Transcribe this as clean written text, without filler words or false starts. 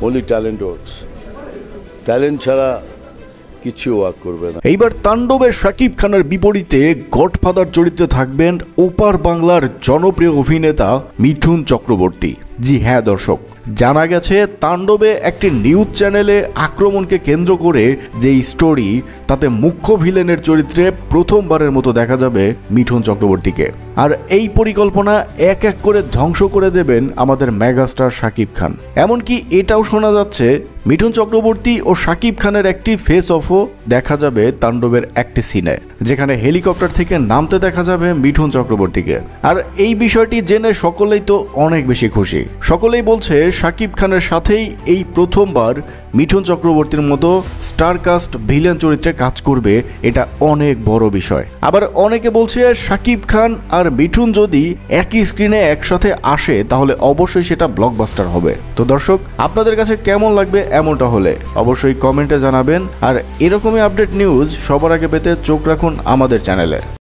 only talent works. Talent ছাড়া কিছু work করবে না। এইবার তাণ্ডবে শাকিব খানের বিপরীতে গডফাদার চরিত্রে থাকবেন ওপার বাংলার জনপ্রিয় অভিনেতা মিঠুন চক্রবর্তী। জি হ্যাঁ দর্শক, জানা গেছে তাণ্ডবে একটি নিউজ চ্যানেলে আক্রমণকে কেন্দ্র করে যে স্টোরি, তাতে মুখ্য ভিলেনের চরিত্রে প্রথমবারের মতো দেখা যাবে মিঠুন চক্রবর্তীকে। আর এই পরিকল্পনা এক এক করে ধ্বংস করে দেবেন আমাদের মেগাস্টার শাকিব খান। এমনকি এটাও শোনা যাচ্ছে মিঠুন চক্রবর্তী ও শাকিব খানের একটি ফেস অফও দেখা যাবে তাণ্ডবের একটি সিনে, যেখানে হেলিকপ্টার থেকে নামতে দেখা যাবে মিঠুন চক্রবর্তীকে। আর এই বিষয়টি জেনে সকলেই তো অনেক বেশি খুশি। সকলেই বলছে শাকিব খানের সাথেই এই প্রথমবার মিঠুন চক্রবর্তীর মতো স্টারকাস্ট ভিলেন চরিত্রে কাজ করবে, এটা অনেক বড় বিষয়। আবার অনেকে বলছে শাকিব খান আর মিঠুন যদি একই স্ক্রিনে একসাথে আসে তাহলে অবশ্যই সেটা ব্লকবাস্টার হবে। তো দর্শক, আপনাদের কাছে কেমন লাগবে এমনটা হলে অবশ্যই কমেন্টে জানাবেন। আর এরকমই আপডেট নিউজ সবার আগে পেতে চোখ রাখুন আমাদের চ্যানেলে।